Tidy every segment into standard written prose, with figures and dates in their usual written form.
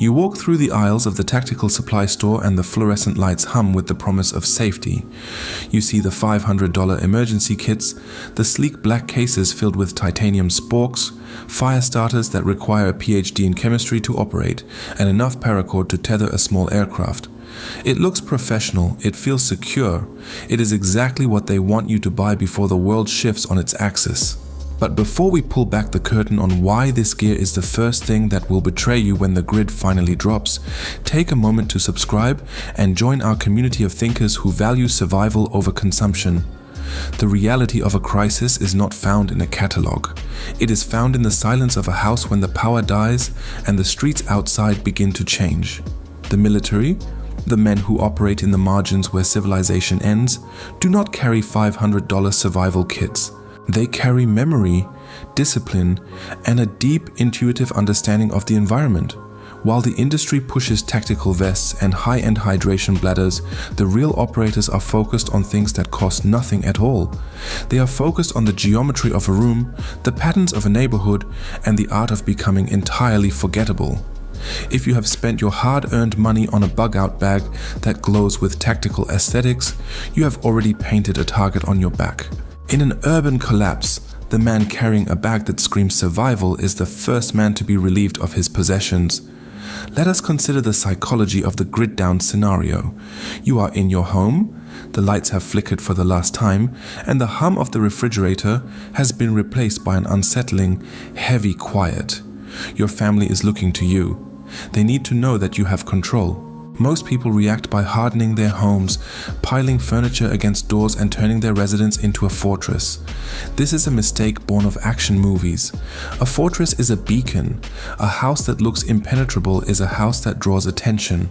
You walk through the aisles of the tactical supply store and the fluorescent lights hum with the promise of safety. You see the $500 emergency kits, the sleek black cases filled with titanium sporks, fire starters that require a PhD in chemistry to operate, and enough paracord to tether a small aircraft. It looks professional, it feels secure. It is exactly what they want you to buy before the world shifts on its axis. But before we pull back the curtain on why this gear is the first thing that will betray you when the grid finally drops, take a moment to subscribe and join our community of thinkers who value survival over consumption. The reality of a crisis is not found in a catalog. It is found in the silence of a house when the power dies and the streets outside begin to change. The military, the men who operate in the margins where civilization ends, do not carry $500 survival kits. They carry memory, discipline, and a deep intuitive understanding of the environment. While the industry pushes tactical vests and high-end hydration bladders, the real operators are focused on things that cost nothing at all. They are focused on the geometry of a room, the patterns of a neighborhood, and the art of becoming entirely forgettable. If you have spent your hard-earned money on a bug-out bag that glows with tactical aesthetics, you have already painted a target on your back. In an urban collapse, the man carrying a bag that screams survival is the first man to be relieved of his possessions. Let us consider the psychology of the grid-down scenario. You are in your home, the lights have flickered for the last time, and the hum of the refrigerator has been replaced by an unsettling, heavy quiet. Your family is looking to you. They need to know that you have control. Most people react by hardening their homes, piling furniture against doors and turning their residence into a fortress. This is a mistake born of action movies. A fortress is a beacon. A house that looks impenetrable is a house that draws attention.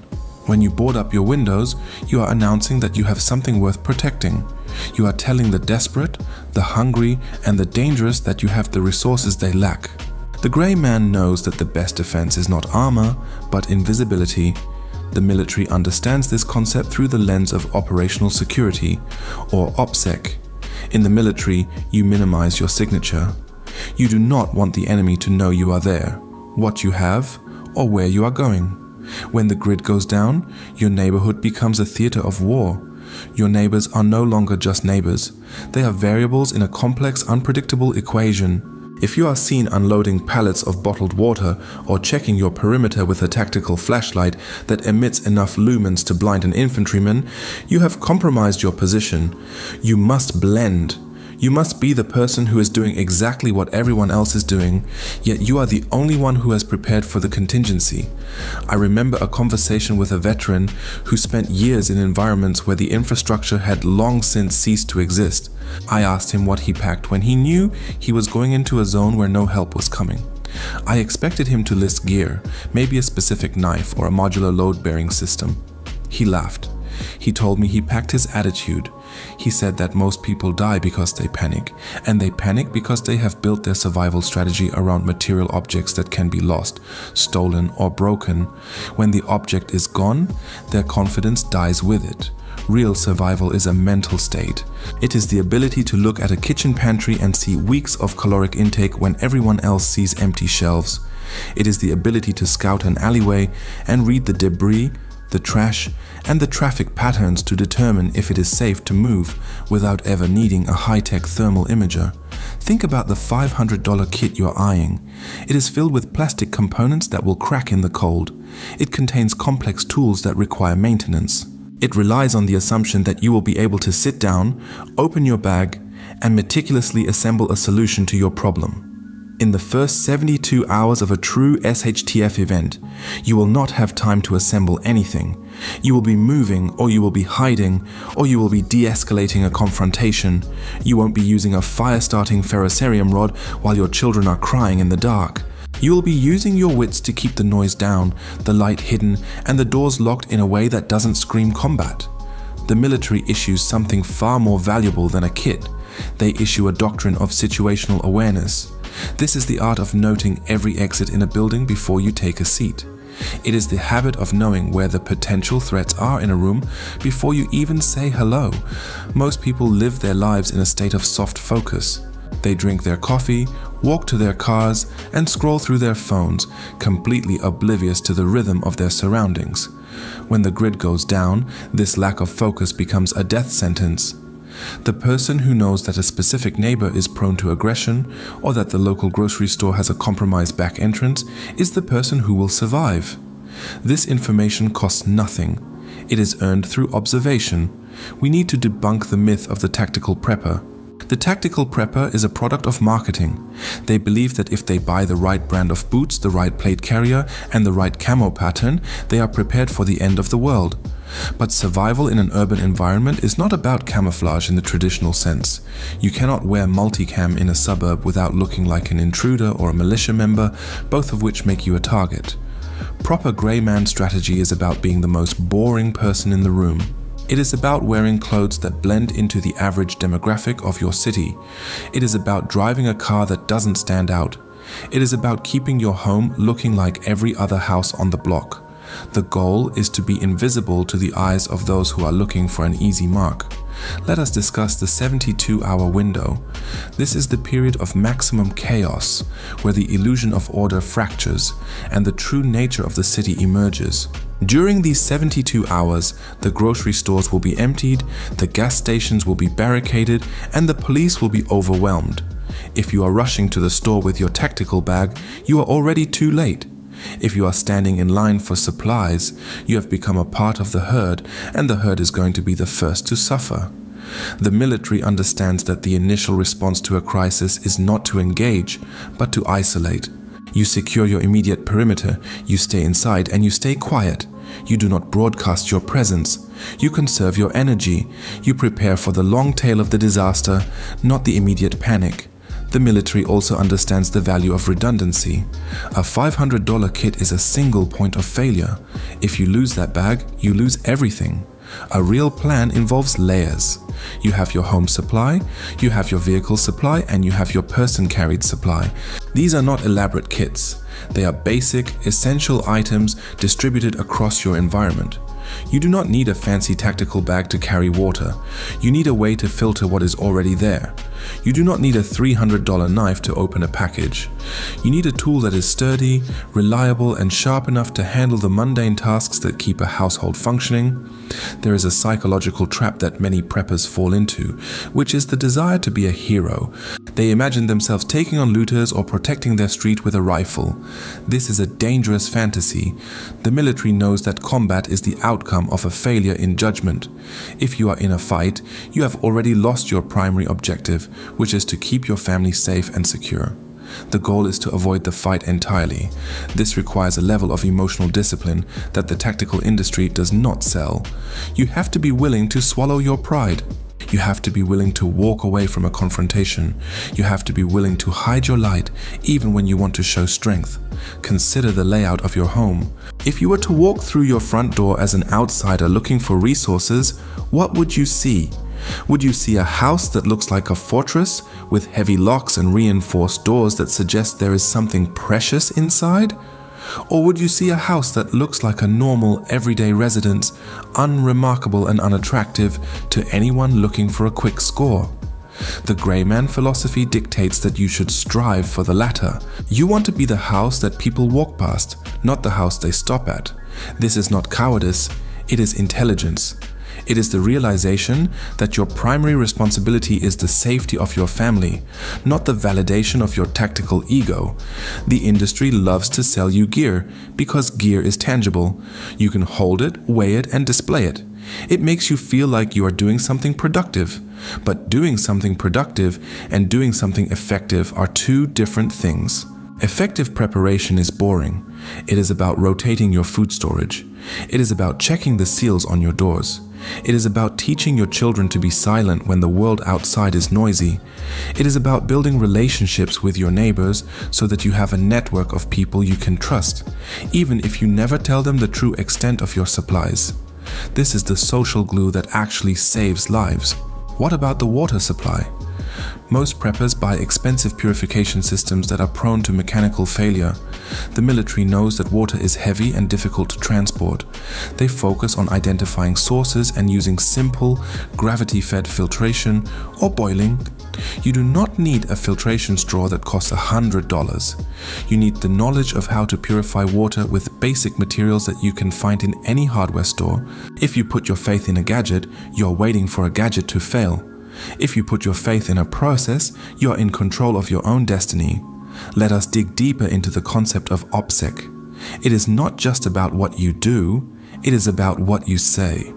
When you board up your windows, you are announcing that you have something worth protecting. You are telling the desperate, the hungry, and the dangerous that you have the resources they lack. The grey man knows that the best defense is not armor, but invisibility. The military understands this concept through the lens of operational security, or OpSec. In the military, you minimize your signature. You do not want the enemy to know you are there, what you have, or where you are going. When the grid goes down, your neighborhood becomes a theater of war. Your neighbors are no longer just neighbors. They are variables in a complex, unpredictable equation. If you are seen unloading pallets of bottled water or checking your perimeter with a tactical flashlight that emits enough lumens to blind an infantryman, you have compromised your position. You must blend. You must be the person who is doing exactly what everyone else is doing, yet you are the only one who has prepared for the contingency. I remember a conversation with a veteran who spent years in environments where the infrastructure had long since ceased to exist. I asked him what he packed when he knew he was going into a zone where no help was coming. I expected him to list gear, maybe a specific knife or a modular load-bearing system. He laughed. He told me he packed his attitude. He said that most people die because they panic, and they panic because they have built their survival strategy around material objects that can be lost, stolen, or broken. When the object is gone, their confidence dies with it. Real survival is a mental state. It is the ability to look at a kitchen pantry and see weeks of caloric intake when everyone else sees empty shelves. It is the ability to scout an alleyway and read the debris, the trash, and the traffic patterns to determine if it is safe to move without ever needing a high-tech thermal imager. Think about the $500 kit you're eyeing. It is filled with plastic components that will crack in the cold. It contains complex tools that require maintenance. It relies on the assumption that you will be able to sit down, open your bag, and meticulously assemble a solution to your problem. In the first 72 hours of a true SHTF event, you will not have time to assemble anything. You will be moving, or you will be hiding, or you will be de-escalating a confrontation. You won't be using a fire-starting ferrocerium rod while your children are crying in the dark. You will be using your wits to keep the noise down, the light hidden, and the doors locked in a way that doesn't scream combat. The military issues something far more valuable than a kit. They issue a doctrine of situational awareness. This is the art of noting every exit in a building before you take a seat. It is the habit of knowing where the potential threats are in a room before you even say hello. Most people live their lives in a state of soft focus. They drink their coffee, walk to their cars, and scroll through their phones, completely oblivious to the rhythm of their surroundings. When the grid goes down, this lack of focus becomes a death sentence. The person who knows that a specific neighbor is prone to aggression or that the local grocery store has a compromised back entrance is the person who will survive. This information costs nothing. It is earned through observation. We need to debunk the myth of the tactical prepper. The tactical prepper is a product of marketing. They believe that if they buy the right brand of boots, the right plate carrier, and the right camo pattern, they are prepared for the end of the world. But survival in an urban environment is not about camouflage in the traditional sense. You cannot wear multicam in a suburb without looking like an intruder or a militia member, both of which make you a target. Proper grey man strategy is about being the most boring person in the room. It is about wearing clothes that blend into the average demographic of your city. It is about driving a car that doesn't stand out. It is about keeping your home looking like every other house on the block. The goal is to be invisible to the eyes of those who are looking for an easy mark. Let us discuss the 72-hour window. This is the period of maximum chaos, where the illusion of order fractures and the true nature of the city emerges. During these 72 hours, the grocery stores will be emptied, the gas stations will be barricaded, and the police will be overwhelmed. If you are rushing to the store with your tactical bag, you are already too late. If you are standing in line for supplies, you have become a part of the herd, and the herd is going to be the first to suffer. The military understands that the initial response to a crisis is not to engage, but to isolate. You secure your immediate perimeter, you stay inside, and you stay quiet. You do not broadcast your presence. You conserve your energy. You prepare for the long tail of the disaster, not the immediate panic. The military also understands the value of redundancy. A $500 kit is a single point of failure. If you lose that bag, you lose everything. A real plan involves layers. You have your home supply, you have your vehicle supply, and you have your person-carried supply. These are not elaborate kits. They are basic, essential items distributed across your environment. You do not need a fancy tactical bag to carry water. You need a way to filter what is already there. You do not need a $300 knife to open a package. You need a tool that is sturdy, reliable, and sharp enough to handle the mundane tasks that keep a household functioning. There is a psychological trap that many preppers fall into, which is the desire to be a hero. They imagine themselves taking on looters or protecting their street with a rifle. This is a dangerous fantasy. The military knows that combat is the outcome of a failure in judgment. If you are in a fight, you have already lost your primary objective, which is to keep your family safe and secure. The goal is to avoid the fight entirely. This requires a level of emotional discipline that the tactical industry does not sell. You have to be willing to swallow your pride. You have to be willing to walk away from a confrontation. You have to be willing to hide your light even when you want to show strength. Consider the layout of your home. If you were to walk through your front door as an outsider looking for resources, what would you see? Would you see a house that looks like a fortress with heavy locks and reinforced doors that suggest there is something precious inside? Or would you see a house that looks like a normal, everyday residence, unremarkable and unattractive to anyone looking for a quick score? The grey man philosophy dictates that you should strive for the latter. You want to be the house that people walk past, not the house they stop at. This is not cowardice, it is intelligence. It is the realization that your primary responsibility is the safety of your family, not the validation of your tactical ego. The industry loves to sell you gear because gear is tangible. You can hold it, weigh it, and display it. It makes you feel like you are doing something productive. But doing something productive and doing something effective are two different things. Effective preparation is boring. It is about rotating your food storage. It is about checking the seals on your doors. It is about teaching your children to be silent when the world outside is noisy. It is about building relationships with your neighbors so that you have a network of people you can trust, even if you never tell them the true extent of your supplies. This is the social glue that actually saves lives. What about the water supply? Most preppers buy expensive purification systems that are prone to mechanical failure. The military knows that water is heavy and difficult to transport. They focus on identifying sources and using simple, gravity-fed filtration or boiling You do not need a filtration straw that costs $100. You need the knowledge of how to purify water with basic materials that you can find in any hardware store. If you put your faith in a gadget, you're waiting for a gadget to fail. If you put your faith in a process, you're in control of your own destiny. Let us dig deeper into the concept of OpSec. It is not just about what you do, it is about what you say.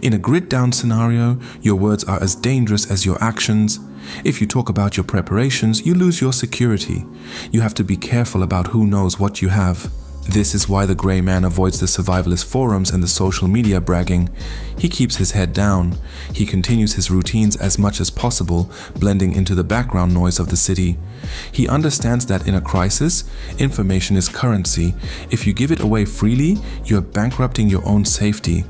In a grid-down scenario, your words are as dangerous as your actions. If you talk about your preparations, you lose your security. You have to be careful about who knows what you have. This is why the grey man avoids the survivalist forums and the social media bragging. He keeps his head down. He continues his routines as much as possible, blending into the background noise of the city. He understands that in a crisis, information is currency. If you give it away freely, you are bankrupting your own safety.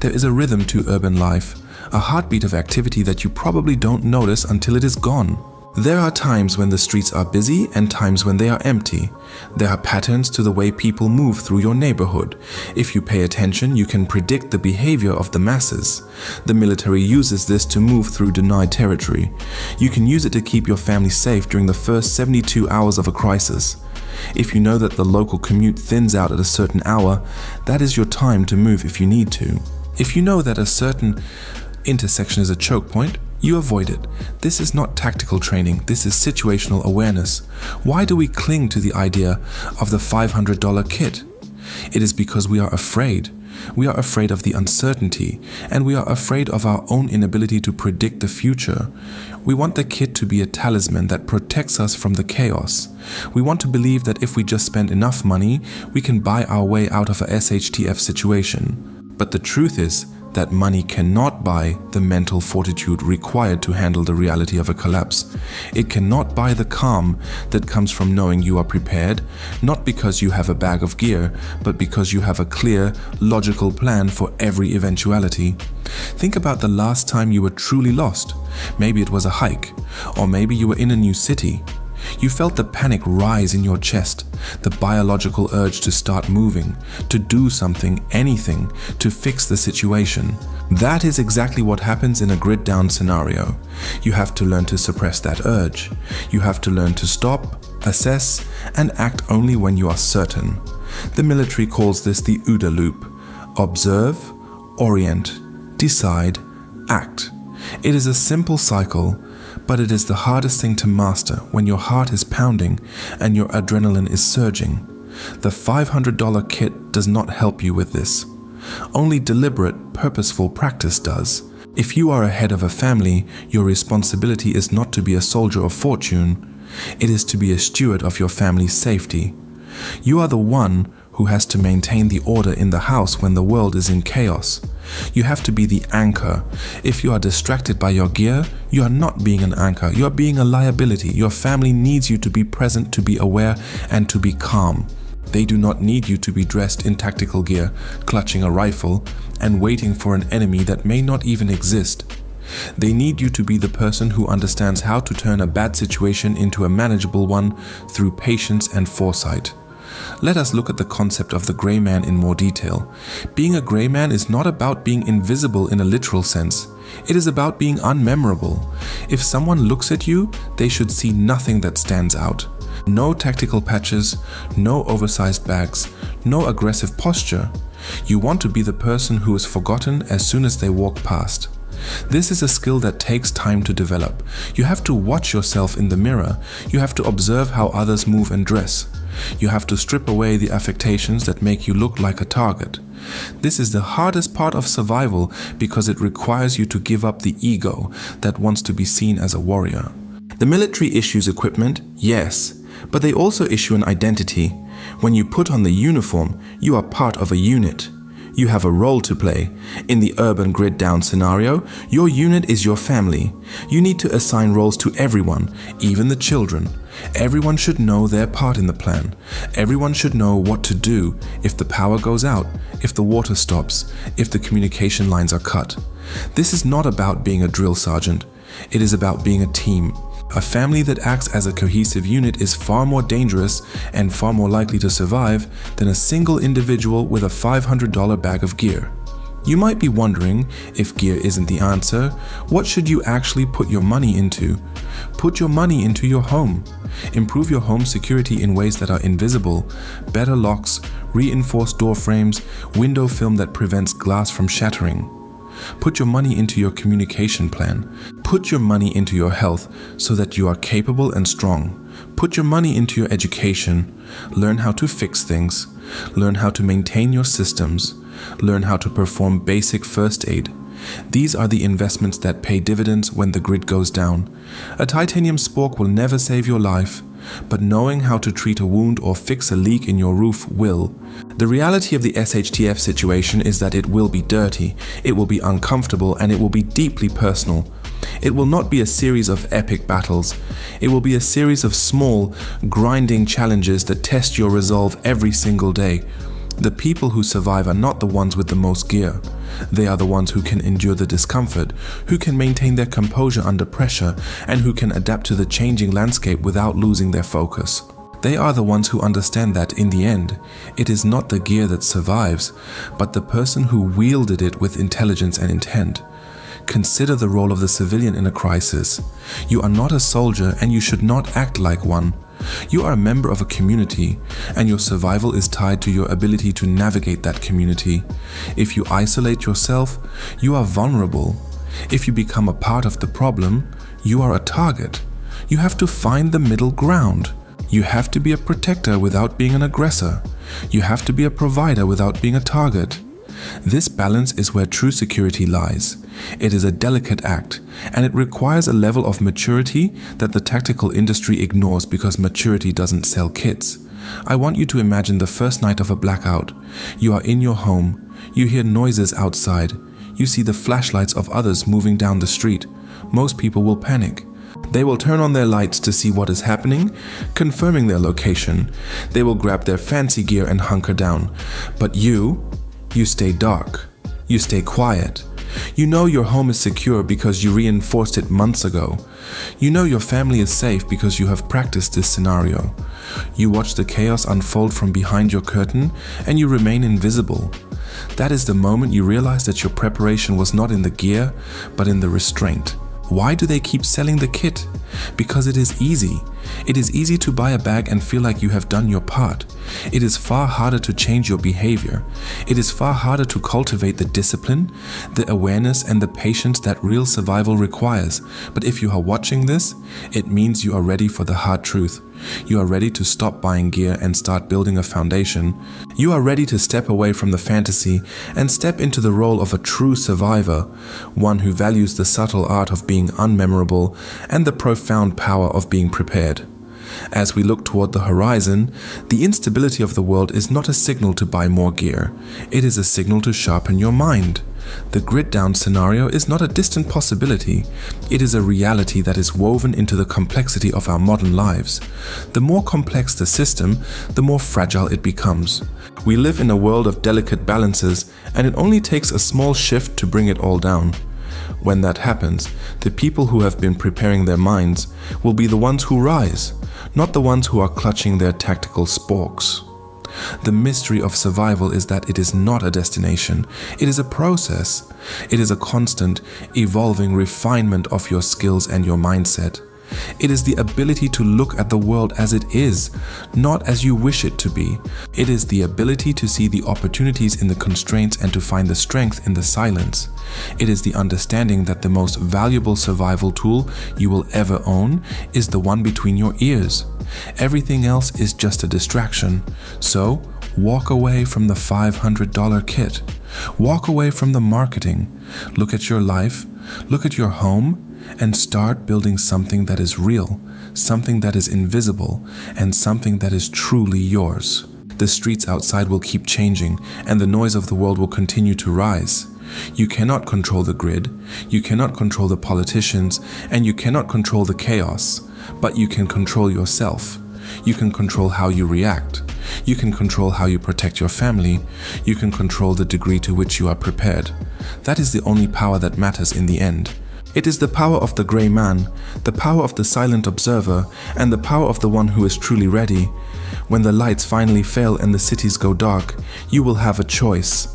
There is a rhythm to urban life, a heartbeat of activity that you probably don't notice until it is gone. There are times when the streets are busy and times when they are empty. There are patterns to the way people move through your neighborhood. If you pay attention, you can predict the behavior of the masses. The military uses this to move through denied territory. You can use it to keep your family safe during the first 72 hours of a crisis. If you know that the local commute thins out at a certain hour, that is your time to move if you need to. If you know that a certain intersection is a choke point, you avoid it. This is not tactical training, this is situational awareness. Why do we cling to the idea of the $500 kit? It is because we are afraid. We are afraid of the uncertainty, and we are afraid of our own inability to predict the future. We want the kit to be a talisman that protects us from the chaos. We want to believe that if we just spend enough money, we can buy our way out of a SHTF situation. But the truth is that money cannot buy the mental fortitude required to handle the reality of a collapse. It cannot buy the calm that comes from knowing you are prepared, not because you have a bag of gear, but because you have a clear, logical plan for every eventuality. Think about the last time you were truly lost. Maybe it was a hike, or maybe you were in a new city. You felt the panic rise in your chest, the biological urge to start moving, to do something, anything, to fix the situation. That is exactly what happens in a grid-down scenario. You have to learn to suppress that urge. You have to learn to stop, assess, and act only when you are certain. The military calls this the OODA loop. Observe, orient, decide, act. It is a simple cycle, but it is the hardest thing to master when your heart is pounding and your adrenaline is surging. The $500 kit does not help you with this. Only deliberate, purposeful practice does. If you are a head of a family, your responsibility is not to be a soldier of fortune. It is to be a steward of your family's safety. You are the one who has to maintain the order in the house when the world is in chaos. You have to be the anchor. If you are distracted by your gear, you are not being an anchor, you are being a liability. Your family needs you to be present, to be aware, and to be calm. They do not need you to be dressed in tactical gear, clutching a rifle, and waiting for an enemy that may not even exist. They need you to be the person who understands how to turn a bad situation into a manageable one through patience and foresight. Let us look at the concept of the grey man in more detail. Being a grey man is not about being invisible in a literal sense. It is about being unmemorable. If someone looks at you, they should see nothing that stands out. No tactical patches, no oversized bags, no aggressive posture. You want to be the person who is forgotten as soon as they walk past. This is a skill that takes time to develop. You have to watch yourself in the mirror. You have to observe how others move and dress. You have to strip away the affectations that make you look like a target. This is the hardest part of survival because it requires you to give up the ego that wants to be seen as a warrior. The military issues equipment, yes, but they also issue an identity. When you put on the uniform, you are part of a unit. You have a role to play. In the urban grid-down scenario, your unit is your family. You need to assign roles to everyone, even the children. Everyone should know their part in the plan. Everyone should know what to do if the power goes out, if the water stops, if the communication lines are cut. This is not about being a drill sergeant. It is about being a team. A family that acts as a cohesive unit is far more dangerous and far more likely to survive than a single individual with a $500 bag of gear. You might be wondering, if gear isn't the answer, what should you actually put your money into? Put your money into your home. Improve your home security in ways that are invisible. Better locks, reinforced door frames, window film that prevents glass from shattering. Put your money into your communication plan. Put your money into your health so that you are capable and strong. Put your money into your education. Learn how to fix things. Learn how to maintain your systems. Learn how to perform basic first aid. These are the investments that pay dividends when the grid goes down. A titanium spork will never save your life, but knowing how to treat a wound or fix a leak in your roof will. The reality of the SHTF situation is that it will be dirty, it will be uncomfortable, and it will be deeply personal. It will not be a series of epic battles. It will be a series of small, grinding challenges that test your resolve every single day. The people who survive are not the ones with the most gear. They are the ones who can endure the discomfort, who can maintain their composure under pressure, and who can adapt to the changing landscape without losing their focus. They are the ones who understand that, in the end, it is not the gear that survives, but the person who wielded it with intelligence and intent. Consider the role of the civilian in a crisis. You are not a soldier, and you should not act like one. You are a member of a community, and your survival is tied to your ability to navigate that community. If you isolate yourself, you are vulnerable. If you become a part of the problem, you are a target. You have to find the middle ground. You have to be a protector without being an aggressor. You have to be a provider without being a target. This balance is where true security lies. It is a delicate act, and it requires a level of maturity that the tactical industry ignores because maturity doesn't sell kits. I want you to imagine the first night of a blackout. You are in your home. You hear noises outside. You see the flashlights of others moving down the street. Most people will panic. They will turn on their lights to see what is happening, confirming their location. They will grab their fancy gear and hunker down. But you stay dark. You stay quiet. You know your home is secure because you reinforced it months ago. You know your family is safe because you have practiced this scenario. You watch the chaos unfold from behind your curtain and you remain invisible. That is the moment you realize that your preparation was not in the gear, but in the restraint. Why do they keep selling the kit? Because it is easy. It is easy to buy a bag and feel like you have done your part. It is far harder to change your behavior. It is far harder to cultivate the discipline, the awareness, and the patience that real survival requires. But if you are watching this, it means you are ready for the hard truth. You are ready to stop buying gear and start building a foundation. You are ready to step away from the fantasy and step into the role of a true survivor, one who values the subtle art of being unmemorable and the profound power of being prepared. As we look toward the horizon, the instability of the world is not a signal to buy more gear. It is a signal to sharpen your mind. The grid down scenario is not a distant possibility. It is a reality that is woven into the complexity of our modern lives. The more complex the system, the more fragile it becomes. We live in a world of delicate balances, and it only takes a small shift to bring it all down. When that happens, the people who have been preparing their minds will be the ones who rise, not the ones who are clutching their tactical sporks. The mystery of survival is that it is not a destination, it is a process. It is a constant, evolving refinement of your skills and your mindset. It is the ability to look at the world as it is, not as you wish it to be. It is the ability to see the opportunities in the constraints and to find the strength in the silence. It is the understanding that the most valuable survival tool you will ever own is the one between your ears. Everything else is just a distraction. So, walk away from the $500 kit. Walk away from the marketing. Look at your life, look at your home, and start building something that is real, something that is invisible, and something that is truly yours. The streets outside will keep changing, and the noise of the world will continue to rise. You cannot control the grid, you cannot control the politicians, and you cannot control the chaos, but you can control yourself. You can control how you react. You can control how you protect your family. You can control the degree to which you are prepared. That is the only power that matters in the end. It is the power of the grey man, the power of the silent observer, and the power of the one who is truly ready. When the lights finally fail and the cities go dark, you will have a choice.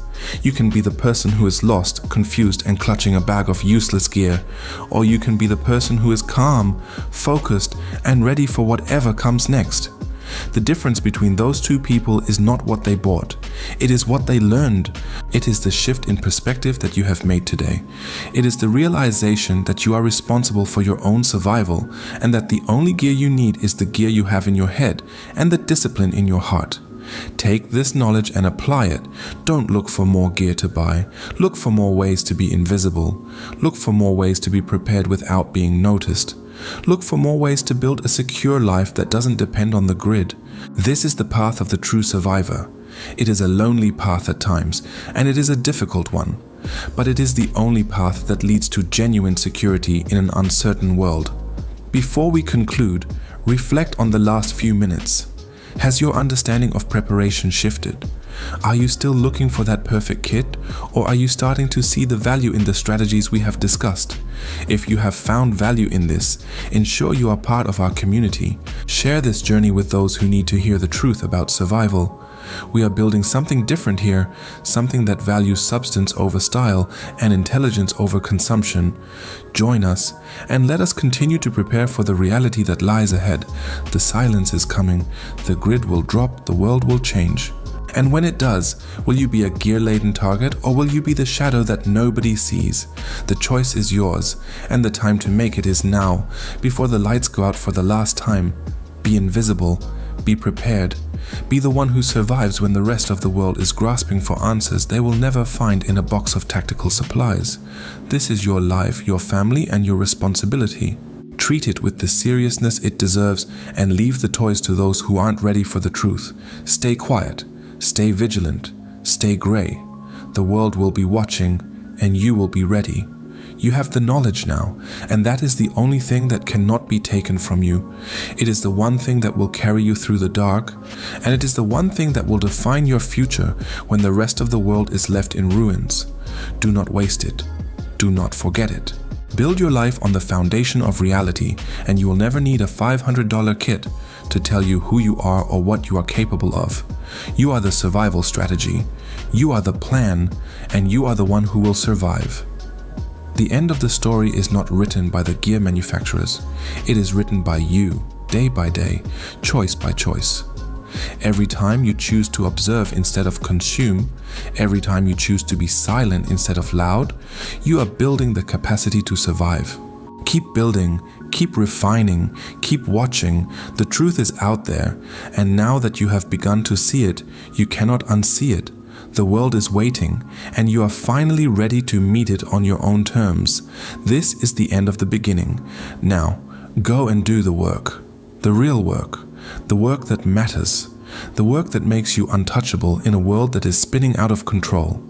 You can be the person who is lost, confused, and clutching a bag of useless gear, or you can be the person who is calm, focused, and ready for whatever comes next. The difference between those two people is not what they bought. It is what they learned. It is the shift in perspective that you have made today. It is the realization that you are responsible for your own survival and that the only gear you need is the gear you have in your head and the discipline in your heart. Take this knowledge and apply it. Don't look for more gear to buy. Look for more ways to be invisible. Look for more ways to be prepared without being noticed. Look for more ways to build a secure life that doesn't depend on the grid. This is the path of the true survivor. It is a lonely path at times, and it is a difficult one. But it is the only path that leads to genuine security in an uncertain world. Before we conclude, reflect on the last few minutes. Has your understanding of preparation shifted? Are you still looking for that perfect kit, or are you starting to see the value in the strategies we have discussed? If you have found value in this, ensure you are part of our community. Share this journey with those who need to hear the truth about survival. We are building something different here, something that values substance over style and intelligence over consumption. Join us and let us continue to prepare for the reality that lies ahead. The silence is coming, the grid will drop, the world will change. And when it does, will you be a gear-laden target or will you be the shadow that nobody sees? The choice is yours, and the time to make it is now, before the lights go out for the last time. Be invisible, be prepared, be the one who survives when the rest of the world is grasping for answers they will never find in a box of tactical supplies. This is your life, your family, and your responsibility. Treat it with the seriousness it deserves and leave the toys to those who aren't ready for the truth. Stay quiet. Stay vigilant, stay gray. The world will be watching and you will be ready. You have the knowledge now, and that is the only thing that cannot be taken from you. It is the one thing that will carry you through the dark, and it is the one thing that will define your future when the rest of the world is left in ruins. Do not waste it. Do not forget it. Build your life on the foundation of reality, and you will never need a $500 kit to tell you who you are or what you are capable of. You are the survival strategy, you are the plan, and you are the one who will survive. The end of the story is not written by the gear manufacturers. It is written by you, day by day, choice by choice. Every time you choose to observe instead of consume, every time you choose to be silent instead of loud, you are building the capacity to survive. Keep building, keep refining, keep watching. The truth is out there, and now that you have begun to see it, you cannot unsee it. The world is waiting, and you are finally ready to meet it on your own terms. This is the end of the beginning. Now, go and do the work. The real work. The work that matters. The work that makes you untouchable in a world that is spinning out of control.